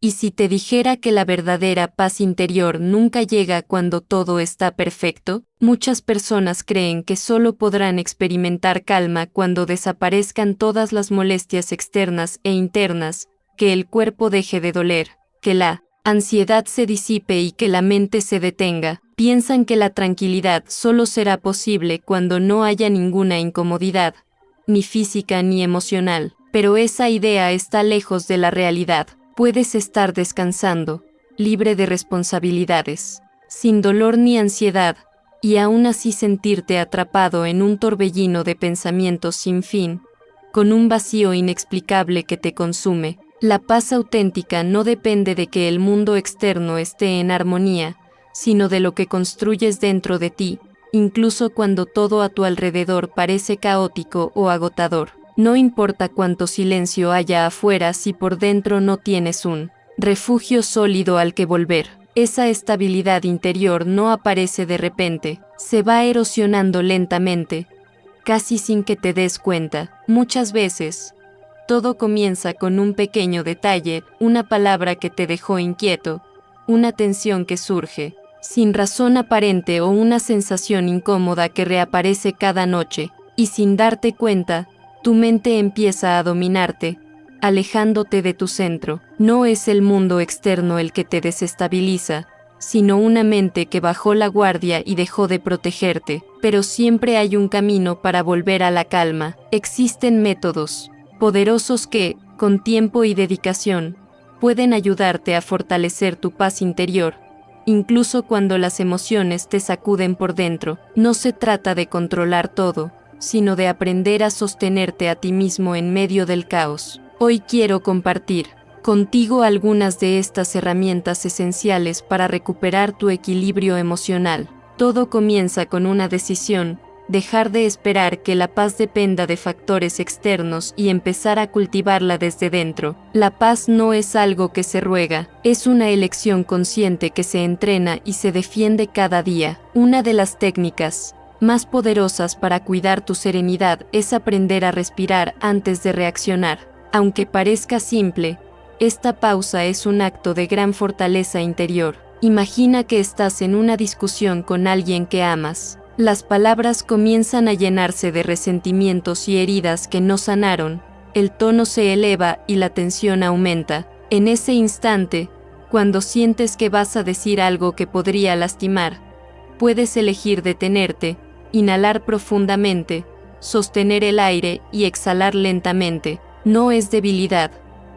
Y si te dijera que la verdadera paz interior nunca llega cuando todo está perfecto, muchas personas creen que solo podrán experimentar calma cuando desaparezcan todas las molestias externas e internas, que el cuerpo deje de doler, que la ansiedad se disipe y que la mente se detenga. Piensan que la tranquilidad solo será posible cuando no haya ninguna incomodidad, ni física ni emocional, pero esa idea está lejos de la realidad. Puedes estar descansando, libre de responsabilidades, sin dolor ni ansiedad, y aún así sentirte atrapado en un torbellino de pensamientos sin fin, con un vacío inexplicable que te consume. La paz auténtica no depende de que el mundo externo esté en armonía, sino de lo que construyes dentro de ti, incluso cuando todo a tu alrededor parece caótico o agotador. No importa cuánto silencio haya afuera si por dentro no tienes un refugio sólido al que volver. Esa estabilidad interior no aparece de repente, se va erosionando lentamente, casi sin que te des cuenta. Muchas veces, todo comienza con un pequeño detalle, una palabra que te dejó inquieto, una tensión que surge, sin razón aparente o una sensación incómoda que reaparece cada noche, y sin darte cuenta, tu mente empieza a dominarte, alejándote de tu centro. No es el mundo externo el que te desestabiliza, sino una mente que bajó la guardia y dejó de protegerte. Pero siempre hay un camino para volver a la calma. Existen métodos poderosos que, con tiempo y dedicación, pueden ayudarte a fortalecer tu paz interior, incluso cuando las emociones te sacuden por dentro. No se trata de controlar todo, sino de aprender a sostenerte a ti mismo en medio del caos. Hoy quiero compartir contigo algunas de estas herramientas esenciales para recuperar tu equilibrio emocional. Todo comienza con una decisión: dejar de esperar que la paz dependa de factores externos y empezar a cultivarla desde dentro. La paz no es algo que se ruega, es una elección consciente que se entrena y se defiende cada día. Una de las técnicas más poderosas para cuidar tu serenidad es aprender a respirar antes de reaccionar. Aunque parezca simple, esta pausa es un acto de gran fortaleza interior. Imagina que estás en una discusión con alguien que amas. Las palabras comienzan a llenarse de resentimientos y heridas que no sanaron, el tono se eleva y la tensión aumenta. En ese instante, cuando sientes que vas a decir algo que podría lastimar, puedes elegir detenerte, inhalar profundamente, sostener el aire y exhalar lentamente. No es debilidad,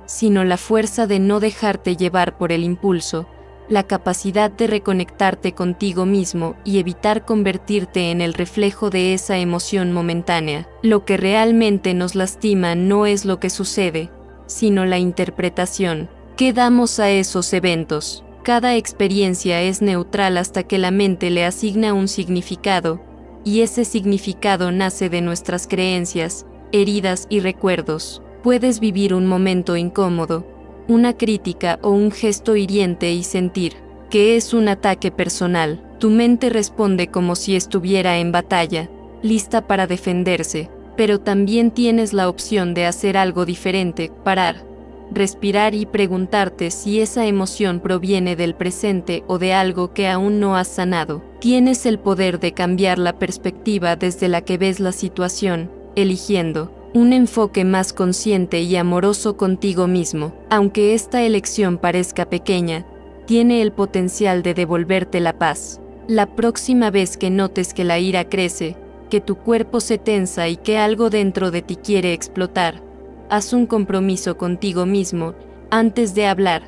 sino la fuerza de no dejarte llevar por el impulso, la capacidad de reconectarte contigo mismo y evitar convertirte en el reflejo de esa emoción momentánea. Lo que realmente nos lastima no es lo que sucede, sino la interpretación que damos a esos eventos. Cada experiencia es neutral hasta que la mente le asigna un significado, y ese significado nace de nuestras creencias, heridas y recuerdos. Puedes vivir un momento incómodo, una crítica o un gesto hiriente y sentir que es un ataque personal. Tu mente responde como si estuviera en batalla, lista para defenderse, pero también tienes la opción de hacer algo diferente: parar, respirar y preguntarte si esa emoción proviene del presente o de algo que aún no has sanado. Tienes el poder de cambiar la perspectiva desde la que ves la situación, eligiendo un enfoque más consciente y amoroso contigo mismo. Aunque esta elección parezca pequeña, tiene el potencial de devolverte la paz. La próxima vez que notes que la ira crece, que tu cuerpo se tensa y que algo dentro de ti quiere explotar, haz un compromiso contigo mismo antes de hablar,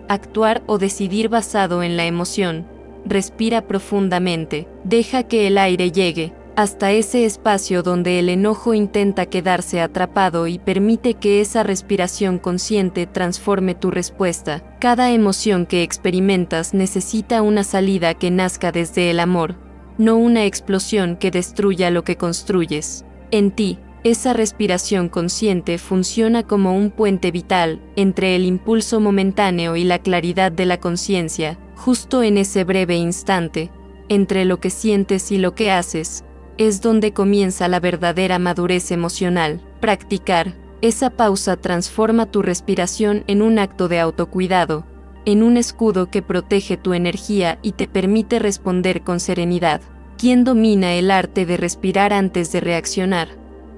actuar o decidir basado en la emoción. Respira profundamente, deja que el aire llegue hasta ese espacio donde el enojo intenta quedarse atrapado y permite que esa respiración consciente transforme tu respuesta. Cada emoción que experimentas necesita una salida que nazca desde el amor, no una explosión que destruya lo que construyes. En ti, esa respiración consciente funciona como un puente vital entre el impulso momentáneo y la claridad de la conciencia. Justo en ese breve instante, entre lo que sientes y lo que haces, es donde comienza la verdadera madurez emocional. Practicar Esa pausa transforma tu respiración en un acto de autocuidado, en un escudo que protege tu energía y te permite responder con serenidad. Quien domina el arte de respirar antes de reaccionar,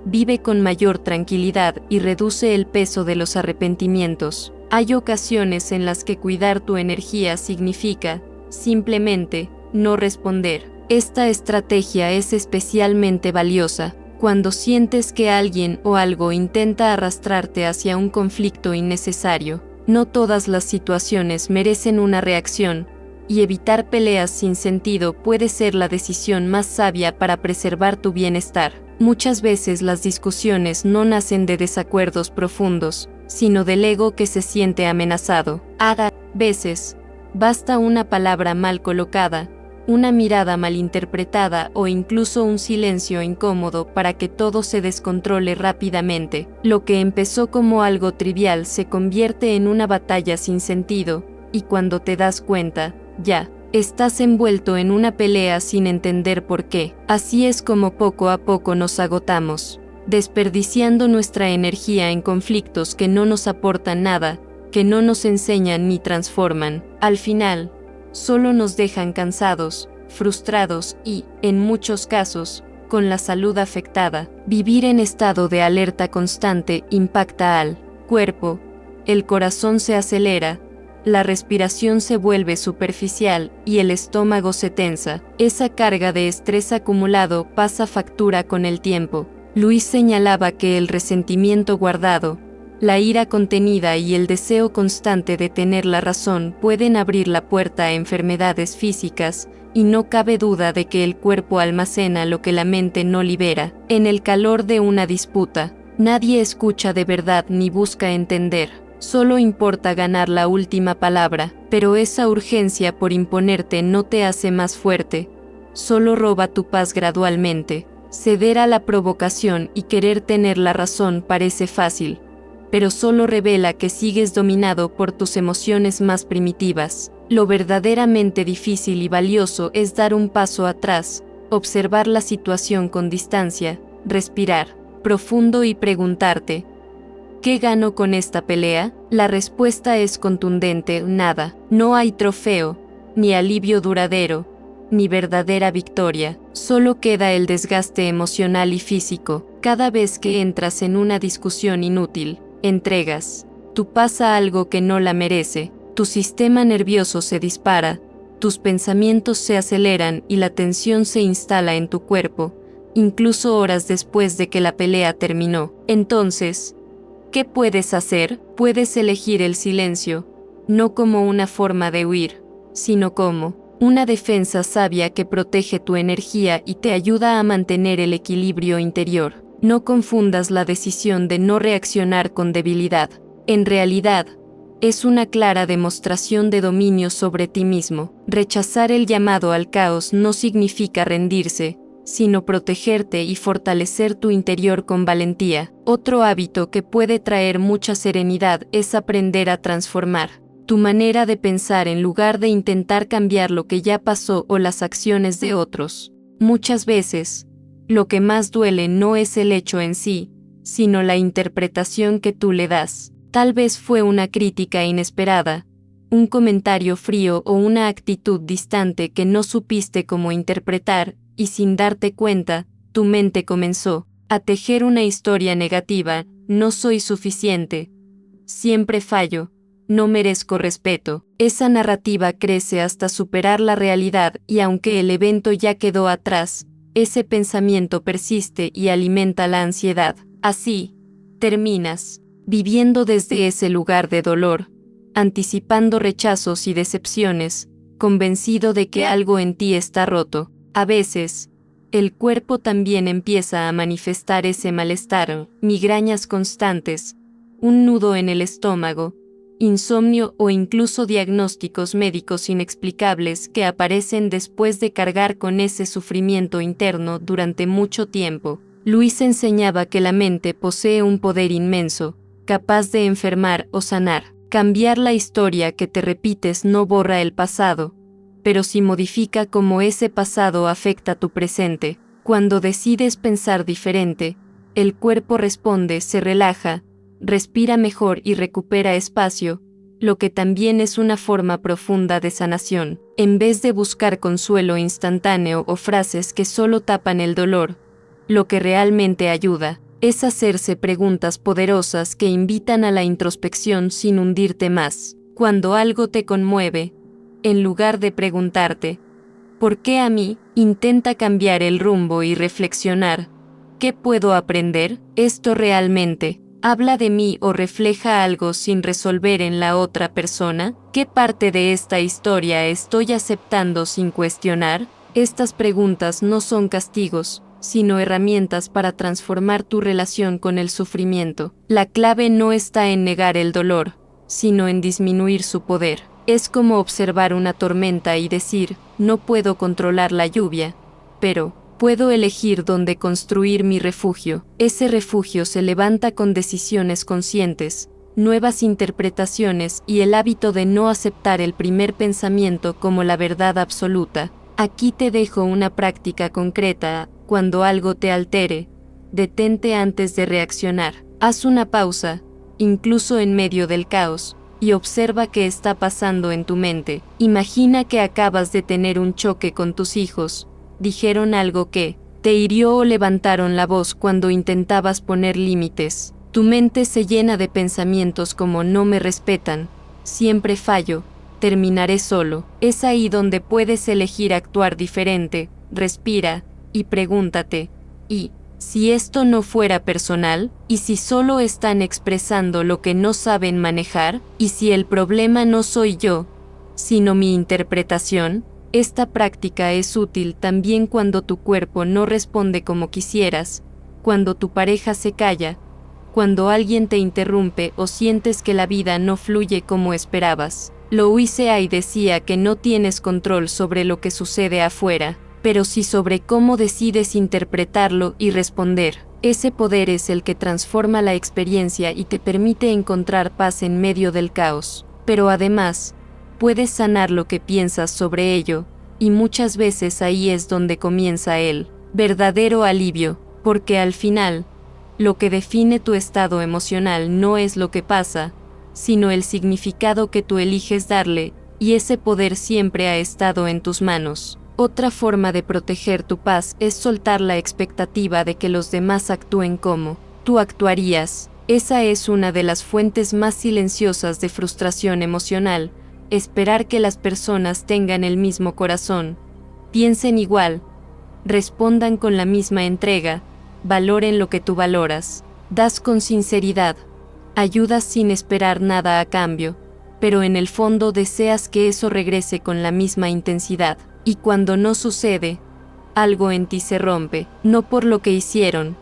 vive con mayor tranquilidad y reduce el peso de los arrepentimientos. Hay ocasiones en las que cuidar tu energía significa, simplemente, no responder. Esta estrategia es especialmente valiosa cuando sientes que alguien o algo intenta arrastrarte hacia un conflicto innecesario. No todas las situaciones merecen una reacción, y evitar peleas sin sentido puede ser la decisión más sabia para preservar tu bienestar. Muchas veces las discusiones no nacen de desacuerdos profundos, sino del ego que se siente amenazado. A veces, basta una palabra mal colocada, una mirada malinterpretada o incluso un silencio incómodo para que todo se descontrole rápidamente. Lo que empezó como algo trivial se convierte en una batalla sin sentido, y cuando te das cuenta, ya estás envuelto en una pelea sin entender por qué. Así es como poco a poco nos agotamos, desperdiciando nuestra energía en conflictos que no nos aportan nada, que no nos enseñan ni transforman. Al final, solo nos dejan cansados, frustrados y, en muchos casos, con la salud afectada. Vivir en estado de alerta constante impacta al cuerpo, el corazón se acelera, la respiración se vuelve superficial y el estómago se tensa. Esa carga de estrés acumulado pasa factura con el tiempo. Luis señalaba que el resentimiento guardado, la ira contenida y el deseo constante de tener la razón pueden abrir la puerta a enfermedades físicas, y no cabe duda de que el cuerpo almacena lo que la mente no libera. En el calor de una disputa, nadie escucha de verdad ni busca entender. Solo importa ganar la última palabra, pero esa urgencia por imponerte no te hace más fuerte, solo roba tu paz gradualmente. Ceder a la provocación y querer tener la razón parece fácil, pero solo revela que sigues dominado por tus emociones más primitivas. Lo verdaderamente difícil y valioso es dar un paso atrás, observar la situación con distancia, respirar profundo y preguntarte, ¿qué gano con esta pelea? La respuesta es contundente: nada. No hay trofeo, ni alivio duradero, ni verdadera victoria. Solo queda el desgaste emocional y físico. Cada vez que entras en una discusión inútil, entregas tu paz a algo que no la merece. Tu sistema nervioso se dispara, tus pensamientos se aceleran y la tensión se instala en tu cuerpo, incluso horas después de que la pelea terminó. Entonces, ¿qué puedes hacer? Puedes elegir el silencio, no como una forma de huir, sino como una defensa sabia que protege tu energía y te ayuda a mantener el equilibrio interior. No confundas la decisión de no reaccionar con debilidad. En realidad, es una clara demostración de dominio sobre ti mismo. Rechazar el llamado al caos no significa rendirse, sino protegerte y fortalecer tu interior con valentía. Otro hábito que puede traer mucha serenidad es aprender a transformar tu manera de pensar en lugar de intentar cambiar lo que ya pasó o las acciones de otros. Muchas veces, lo que más duele no es el hecho en sí, sino la interpretación que tú le das. Tal vez fue una crítica inesperada, un comentario frío o una actitud distante que no supiste cómo interpretar, y sin darte cuenta, tu mente comenzó a tejer una historia negativa: no soy suficiente, siempre fallo, no merezco respeto. Esa narrativa crece hasta superar la realidad y aunque el evento ya quedó atrás, ese pensamiento persiste y alimenta la ansiedad. Así, terminas viviendo desde ese lugar de dolor, anticipando rechazos y decepciones, convencido de que algo en ti está roto. A veces, el cuerpo también empieza a manifestar ese malestar: migrañas constantes, un nudo en el estómago, insomnio o incluso diagnósticos médicos inexplicables que aparecen después de cargar con ese sufrimiento interno durante mucho tiempo. Luis enseñaba que la mente posee un poder inmenso, capaz de enfermar o sanar. Cambiar la historia que te repites no borra el pasado, pero sí modifica cómo ese pasado afecta tu presente. Cuando decides pensar diferente, el cuerpo responde, se relaja, respira mejor y recupera espacio, lo que también es una forma profunda de sanación. En vez de buscar consuelo instantáneo o frases que solo tapan el dolor, lo que realmente ayuda es hacerse preguntas poderosas que invitan a la introspección sin hundirte más. Cuando algo te conmueve, en lugar de preguntarte, ¿por qué a mí?, intenta cambiar el rumbo y reflexionar, ¿qué puedo aprender? ¿Esto realmente habla de mí o refleja algo sin resolver en la otra persona? ¿Qué parte de esta historia estoy aceptando sin cuestionar? Estas preguntas no son castigos, sino herramientas para transformar tu relación con el sufrimiento. La clave no está en negar el dolor, sino en disminuir su poder. Es como observar una tormenta y decir, no puedo controlar la lluvia, pero puedo elegir dónde construir mi refugio. Ese refugio se levanta con decisiones conscientes, nuevas interpretaciones y el hábito de no aceptar el primer pensamiento como la verdad absoluta. Aquí te dejo una práctica concreta. Cuando algo te altere, detente antes de reaccionar. Haz una pausa, incluso en medio del caos, y observa qué está pasando en tu mente. Imagina que acabas de tener un choque con tus hijos. Dijeron algo que te hirió o levantaron la voz cuando intentabas poner límites. Tu mente se llena de pensamientos como no me respetan, siempre fallo, terminaré solo. Es ahí donde puedes elegir actuar diferente. Respira y pregúntate, ¿y si esto no fuera personal? ¿Y si solo están expresando lo que no saben manejar? ¿Y si el problema no soy yo, sino mi interpretación? Esta práctica es útil también cuando tu cuerpo no responde como quisieras, cuando tu pareja se calla, cuando alguien te interrumpe o sientes que la vida no fluye como esperabas. Louise Hay decía que no tienes control sobre lo que sucede afuera, pero sí sobre cómo decides interpretarlo y responder. Ese poder es el que transforma la experiencia y te permite encontrar paz en medio del caos. Pero además, puedes sanar lo que piensas sobre ello, y muchas veces ahí es donde comienza el verdadero alivio, porque al final, lo que define tu estado emocional no es lo que pasa, sino el significado que tú eliges darle, y ese poder siempre ha estado en tus manos. Otra forma de proteger tu paz es soltar la expectativa de que los demás actúen como tú actuarías. Esa es una de las fuentes más silenciosas de frustración emocional. Esperar que las personas tengan el mismo corazón, piensen igual, respondan con la misma entrega, valoren lo que tú valoras, das con sinceridad, ayudas sin esperar nada a cambio, pero en el fondo deseas que eso regrese con la misma intensidad. Y cuando no sucede, algo en ti se rompe, no por lo que hicieron,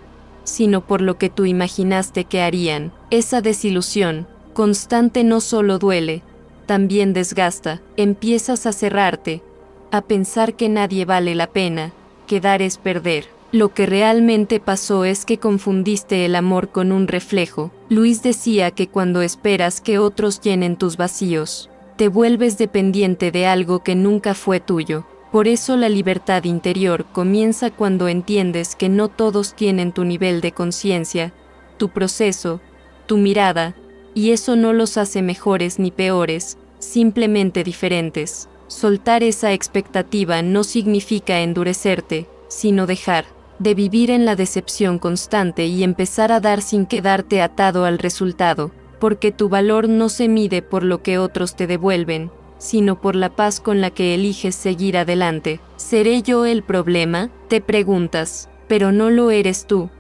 sino por lo que tú imaginaste que harían. Esa desilusión constante no solo duele, también desgasta. Empiezas a cerrarte, a pensar que nadie vale la pena, que dar es perder. Lo que realmente pasó es que confundiste el amor con un reflejo. Luis decía que cuando esperas que otros llenen tus vacíos, te vuelves dependiente de algo que nunca fue tuyo. Por eso la libertad interior comienza cuando entiendes que no todos tienen tu nivel de conciencia, tu proceso, tu mirada, y eso no los hace mejores ni peores, simplemente diferentes. Soltar esa expectativa no significa endurecerte, sino dejar de vivir en la decepción constante y empezar a dar sin quedarte atado al resultado, porque tu valor no se mide por lo que otros te devuelven, sino por la paz con la que eliges seguir adelante. ¿Seré yo el problema?, te preguntas, pero no lo eres tú.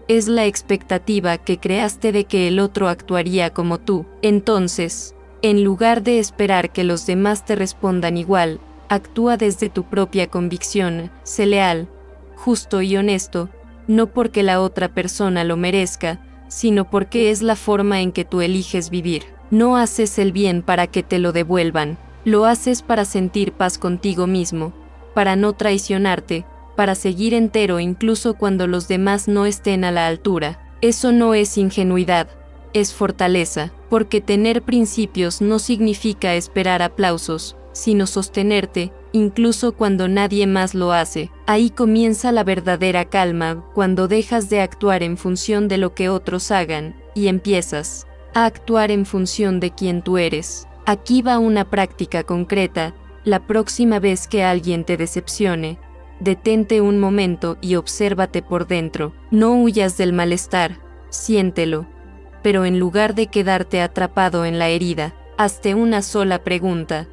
Es la expectativa que creaste de que el otro actuaría como tú. Entonces, en lugar de esperar que los demás te respondan igual, actúa desde tu propia convicción, sé leal, justo y honesto, no porque la otra persona lo merezca, sino porque es la forma en que tú eliges vivir. No haces el bien para que te lo devuelvan, lo haces para sentir paz contigo mismo, para no traicionarte, para seguir entero incluso cuando los demás no estén a la altura. Eso no es ingenuidad, es fortaleza, porque tener principios no significa esperar aplausos, sino sostenerte, incluso cuando nadie más lo hace. Ahí comienza la verdadera calma, cuando dejas de actuar en función de lo que otros hagan, y empiezas a actuar en función de quien tú eres. Aquí va una práctica concreta. La próxima vez que alguien te decepcione, detente un momento y obsérvate por dentro. No huyas del malestar, siéntelo. Pero en lugar de quedarte atrapado en la herida, hazte una sola pregunta.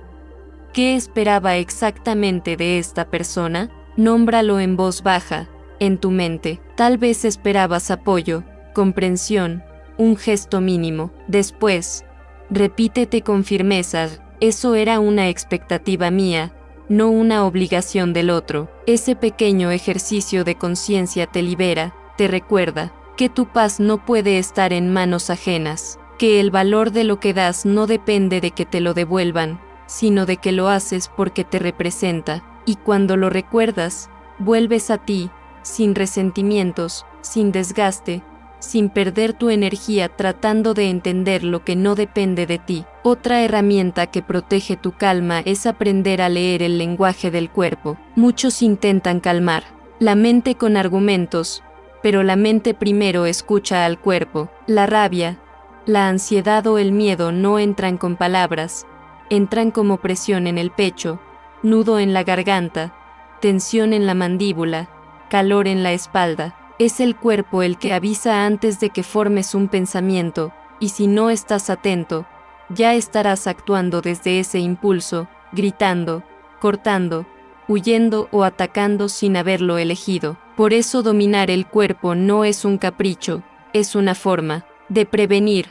¿Qué esperaba exactamente de esta persona? Nómbralo en voz baja, en tu mente. Tal vez esperabas apoyo, comprensión, un gesto mínimo. Después, repítete con firmeza, eso era una expectativa mía, no una obligación del otro. Ese pequeño ejercicio de conciencia te libera, te recuerda que tu paz no puede estar en manos ajenas, que el valor de lo que das no depende de que te lo devuelvan, sino de que lo haces porque te representa, y cuando lo recuerdas, vuelves a ti, sin resentimientos, sin desgaste, sin perder tu energía tratando de entender lo que no depende de ti. Otra herramienta que protege tu calma es aprender a leer el lenguaje del cuerpo. Muchos intentan calmar la mente con argumentos, pero la mente primero escucha al cuerpo. La rabia, la ansiedad o el miedo no entran con palabras, entran como presión en el pecho, nudo en la garganta, tensión en la mandíbula, calor en la espalda. Es el cuerpo el que avisa antes de que formes un pensamiento, y si no estás atento, ya estarás actuando desde ese impulso, gritando, cortando, huyendo o atacando sin haberlo elegido. Por eso dominar el cuerpo no es un capricho, es una forma de prevenir,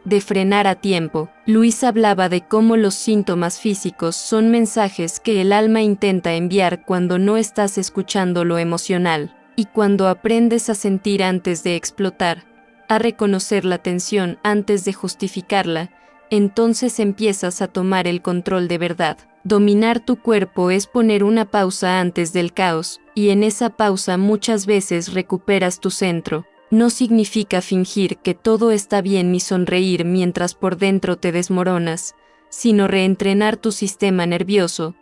de frenar a tiempo. Luis hablaba de cómo los síntomas físicos son mensajes que el alma intenta enviar cuando no estás escuchando lo emocional. Y cuando aprendes a sentir antes de explotar, a reconocer la tensión antes de justificarla, entonces empiezas a tomar el control de verdad. Dominar tu cuerpo es poner una pausa antes del caos, y en esa pausa muchas veces recuperas tu centro. No significa fingir que todo está bien ni sonreír mientras por dentro te desmoronas, sino reentrenar tu sistema nervioso,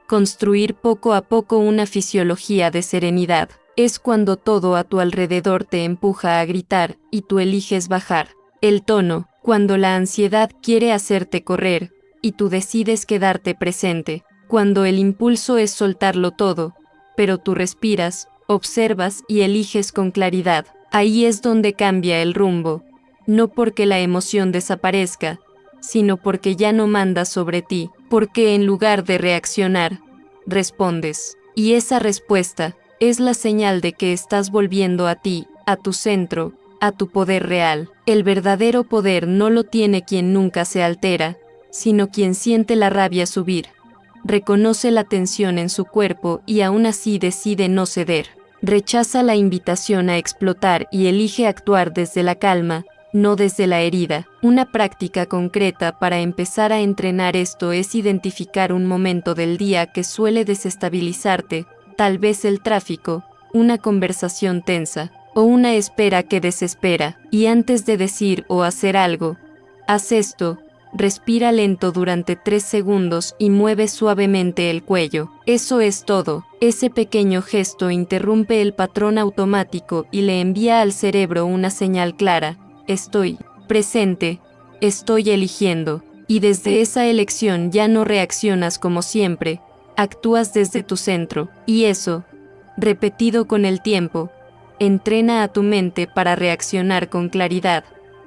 construir poco a poco una fisiología de serenidad. Es cuando todo a tu alrededor te empuja a gritar y tú eliges bajar el tono, cuando la ansiedad quiere hacerte correr y tú decides quedarte presente, cuando el impulso es soltarlo todo, pero tú respiras, observas y eliges con claridad. Ahí es donde cambia el rumbo, no porque la emoción desaparezca, sino porque ya no manda sobre ti, porque en lugar de reaccionar, respondes. Y esa respuesta es la señal de que estás volviendo a ti, a tu centro, a tu poder real. El verdadero poder no lo tiene quien nunca se altera, sino quien siente la rabia subir, reconoce la tensión en su cuerpo y aún así decide no ceder. Rechaza la invitación a explotar y elige actuar desde la calma, no desde la herida. Una práctica concreta para empezar a entrenar esto es identificar un momento del día que suele desestabilizarte, tal vez el tráfico, una conversación tensa, o una espera que desespera, y antes de decir o hacer algo, haz esto, respira lento durante 3 segundos y mueve suavemente el cuello. Eso es todo. Ese pequeño gesto interrumpe el patrón automático y le envía al cerebro una señal clara: estoy presente, estoy eligiendo. Y desde esa elección ya no reaccionas como siempre, actúas desde tu centro, y eso, repetido con el tiempo, entrena a tu mente para reaccionar con claridad,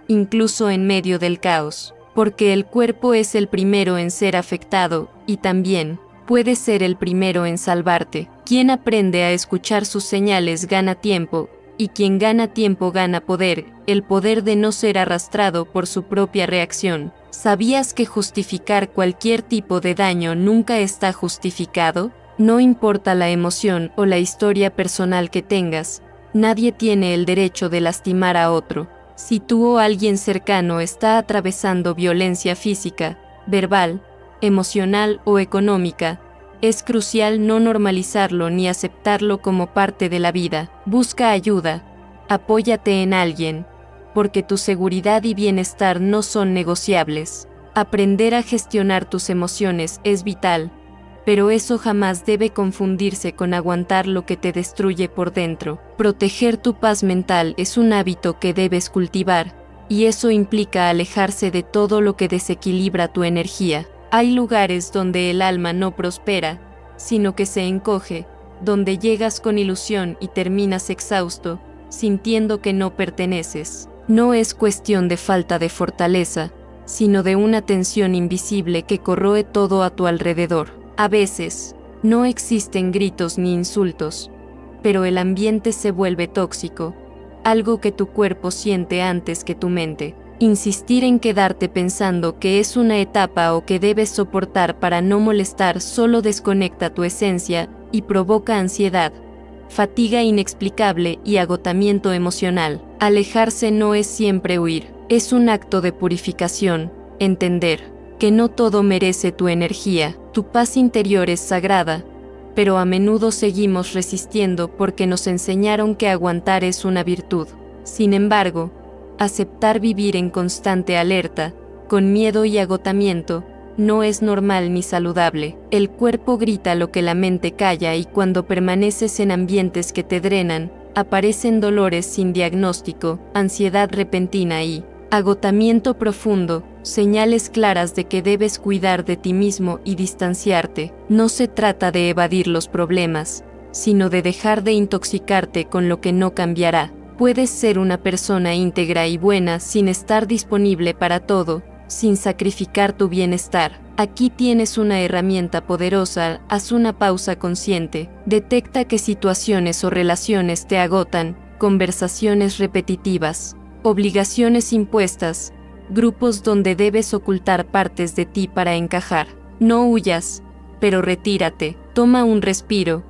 incluso en medio del caos, porque el cuerpo es el primero en ser afectado, y también puede ser el primero en salvarte. Quien aprende a escuchar sus señales gana tiempo, y quien gana tiempo gana poder, el poder de no ser arrastrado por su propia reacción. ¿Sabías que justificar cualquier tipo de daño nunca está justificado? No importa la emoción o la historia personal que tengas, nadie tiene el derecho de lastimar a otro. Si tú o alguien cercano está atravesando violencia física, verbal, emocional o económica, es crucial no normalizarlo ni aceptarlo como parte de la vida. Busca ayuda, apóyate en alguien, porque tu seguridad y bienestar no son negociables. Aprender a gestionar tus emociones es vital, pero eso jamás debe confundirse con aguantar lo que te destruye por dentro. Proteger tu paz mental es un hábito que debes cultivar, y eso implica alejarse de todo lo que desequilibra tu energía. Hay lugares donde el alma no prospera, sino que se encoge, donde llegas con ilusión y terminas exhausto, sintiendo que no perteneces. No es cuestión de falta de fortaleza, sino de una tensión invisible que corroe todo a tu alrededor. A veces, no existen gritos ni insultos, pero el ambiente se vuelve tóxico, algo que tu cuerpo siente antes que tu mente. Insistir en quedarte pensando que es una etapa o que debes soportar para no molestar solo desconecta tu esencia y provoca ansiedad, fatiga inexplicable y agotamiento emocional. Alejarse no es siempre huir, es un acto de purificación, entender que no todo merece tu energía. Tu paz interior es sagrada, pero a menudo seguimos resistiendo porque nos enseñaron que aguantar es una virtud. Sin embargo, aceptar vivir en constante alerta, con miedo y agotamiento, no es normal ni saludable. El cuerpo grita lo que la mente calla y cuando permaneces en ambientes que te drenan, aparecen dolores sin diagnóstico, ansiedad repentina y agotamiento profundo, señales claras de que debes cuidar de ti mismo y distanciarte. No se trata de evadir los problemas, sino de dejar de intoxicarte con lo que no cambiará. Puedes ser una persona íntegra y buena sin estar disponible para todo, sin sacrificar tu bienestar. Aquí tienes una herramienta poderosa, haz una pausa consciente, detecta qué situaciones o relaciones te agotan, conversaciones repetitivas, obligaciones impuestas, grupos donde debes ocultar partes de ti para encajar. No huyas, pero retírate, toma un respiro,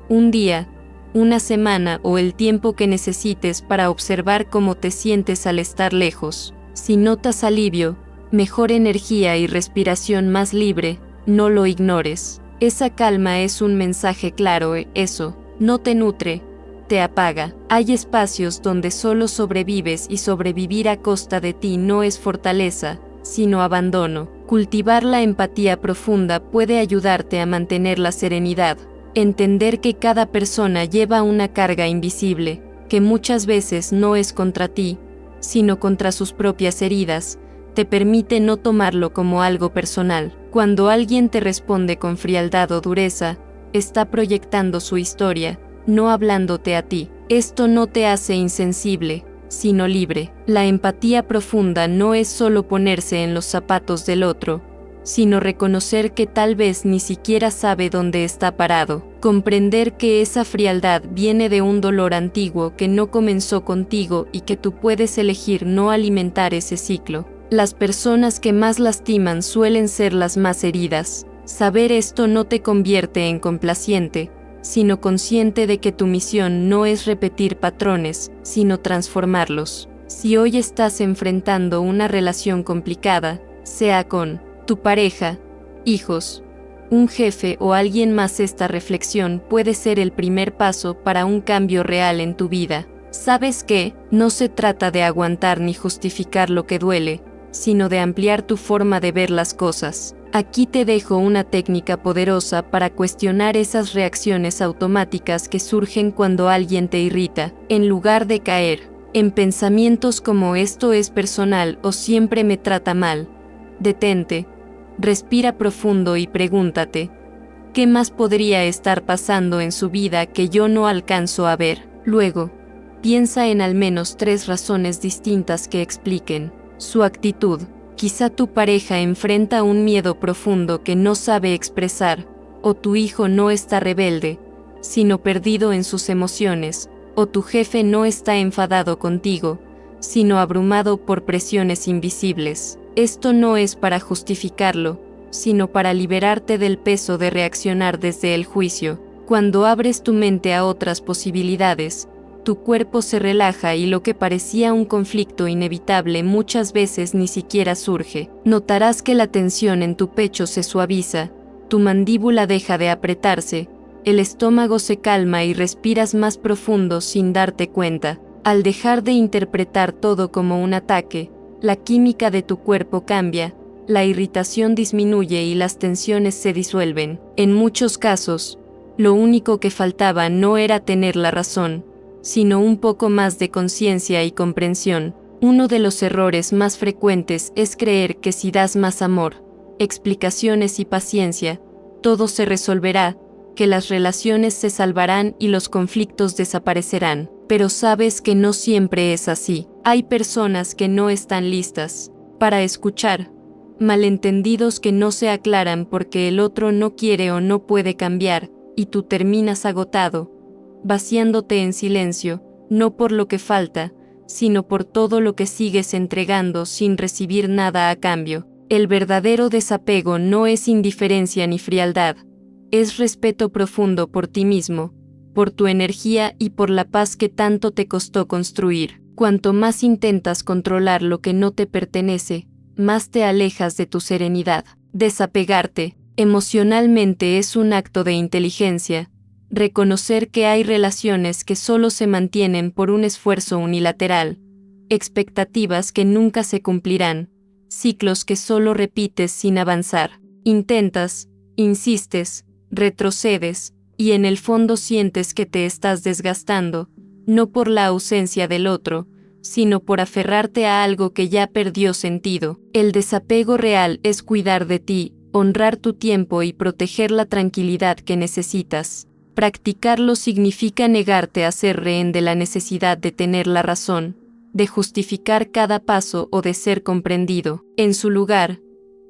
un día, una semana o el tiempo que necesites para observar cómo te sientes al estar lejos. Si notas alivio, mejor energía y respiración más libre, no lo ignores. Esa calma es un mensaje claro, eso no te nutre, te apaga. Hay espacios donde solo sobrevives y sobrevivir a costa de ti no es fortaleza, sino abandono. Cultivar la empatía profunda puede ayudarte a mantener la serenidad. Entender que cada persona lleva una carga invisible, que muchas veces no es contra ti, sino contra sus propias heridas, te permite no tomarlo como algo personal. Cuando alguien te responde con frialdad o dureza, está proyectando su historia, no hablándote a ti. Esto no te hace insensible, sino libre. La empatía profunda no es solo ponerse en los zapatos del otro, sino reconocer que tal vez ni siquiera sabe dónde está parado. Comprender que esa frialdad viene de un dolor antiguo que no comenzó contigo y que tú puedes elegir no alimentar ese ciclo. Las personas que más lastiman suelen ser las más heridas. Saber esto no te convierte en complaciente, sino consciente de que tu misión no es repetir patrones, sino transformarlos. Si hoy estás enfrentando una relación complicada, sea con tu pareja, hijos, un jefe o alguien más, esta reflexión puede ser el primer paso para un cambio real en tu vida. ¿Sabes qué? No se trata de aguantar ni justificar lo que duele, sino de ampliar tu forma de ver las cosas. Aquí te dejo una técnica poderosa para cuestionar esas reacciones automáticas que surgen cuando alguien te irrita. En lugar de caer en pensamientos como esto es personal o siempre me trata mal, detente, respira profundo y pregúntate, ¿qué más podría estar pasando en su vida que yo no alcanzo a ver? Luego, piensa en al menos 3 razones distintas que expliquen su actitud. Quizá tu pareja enfrenta un miedo profundo que no sabe expresar, o tu hijo no está rebelde, sino perdido en sus emociones, o tu jefe no está enfadado contigo, sino abrumado por presiones invisibles. Esto no es para justificarlo, sino para liberarte del peso de reaccionar desde el juicio. Cuando abres tu mente a otras posibilidades, tu cuerpo se relaja y lo que parecía un conflicto inevitable muchas veces ni siquiera surge. Notarás que la tensión en tu pecho se suaviza, tu mandíbula deja de apretarse, el estómago se calma y respiras más profundo sin darte cuenta. Al dejar de interpretar todo como un ataque, la química de tu cuerpo cambia, la irritación disminuye y las tensiones se disuelven. En muchos casos, lo único que faltaba no era tener la razón, sino un poco más de conciencia y comprensión. Uno de los errores más frecuentes es creer que si das más amor, explicaciones y paciencia, todo se resolverá, que las relaciones se salvarán y los conflictos desaparecerán. Pero sabes que no siempre es así. Hay personas que no están listas para escuchar, malentendidos que no se aclaran porque el otro no quiere o no puede cambiar, y tú terminas agotado, vaciándote en silencio, no por lo que falta, sino por todo lo que sigues entregando sin recibir nada a cambio. El verdadero desapego no es indiferencia ni frialdad, es respeto profundo por ti mismo, por tu energía y por la paz que tanto te costó construir. Cuanto más intentas controlar lo que no te pertenece, más te alejas de tu serenidad. Desapegarte emocionalmente es un acto de inteligencia. Reconocer que hay relaciones que solo se mantienen por un esfuerzo unilateral, expectativas que nunca se cumplirán, ciclos que solo repites sin avanzar. Intentas, insistes, retrocedes, y en el fondo sientes que te estás desgastando, no por la ausencia del otro, sino por aferrarte a algo que ya perdió sentido. El desapego real es cuidar de ti, honrar tu tiempo y proteger la tranquilidad que necesitas. Practicarlo significa negarte a ser rehén de la necesidad de tener la razón, de justificar cada paso o de ser comprendido. En su lugar,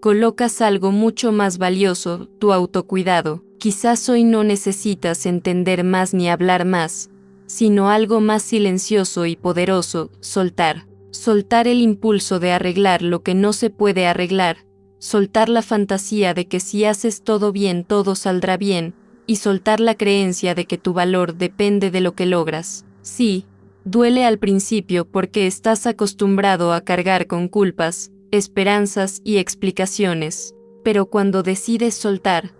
colocas algo mucho más valioso, tu autocuidado. Quizás hoy no necesitas entender más ni hablar más, sino algo más silencioso y poderoso: soltar. Soltar el impulso de arreglar lo que no se puede arreglar, soltar la fantasía de que si haces todo bien todo saldrá bien, y soltar la creencia de que tu valor depende de lo que logras. Sí, duele al principio porque estás acostumbrado a cargar con culpas, esperanzas y explicaciones, pero cuando decides soltar,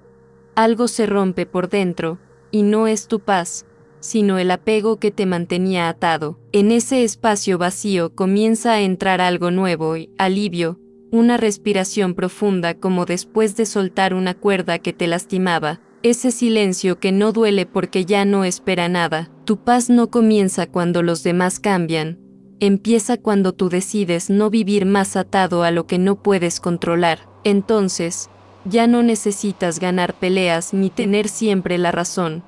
algo se rompe por dentro, y no es tu paz, sino el apego que te mantenía atado. En ese espacio vacío comienza a entrar algo nuevo y alivio, una respiración profunda como después de soltar una cuerda que te lastimaba. Ese silencio que no duele porque ya no espera nada. Tu paz no comienza cuando los demás cambian, empieza cuando tú decides no vivir más atado a lo que no puedes controlar. Entonces, ya no necesitas ganar peleas ni tener siempre la razón.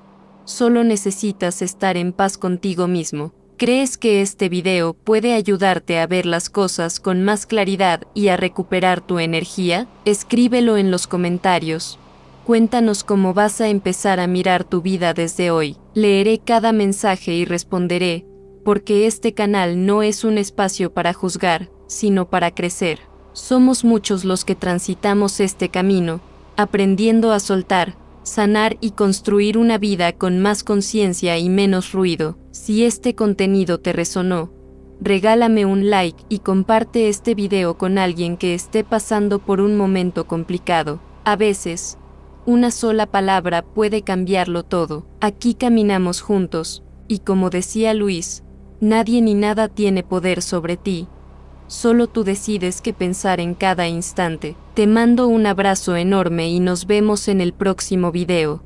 Solo necesitas estar en paz contigo mismo. ¿Crees que este video puede ayudarte a ver las cosas con más claridad y a recuperar tu energía? Escríbelo en los comentarios. Cuéntanos cómo vas a empezar a mirar tu vida desde hoy. Leeré cada mensaje y responderé, porque este canal no es un espacio para juzgar, sino para crecer. Somos muchos los que transitamos este camino, aprendiendo a soltar, sanar y construir una vida con más conciencia y menos ruido. Si este contenido te resonó, regálame un like y comparte este video con alguien que esté pasando por un momento complicado. A veces, una sola palabra puede cambiarlo todo. Aquí caminamos juntos, y como decía Luis, nadie ni nada tiene poder sobre ti. Solo tú decides qué pensar en cada instante. Te mando un abrazo enorme y nos vemos en el próximo video.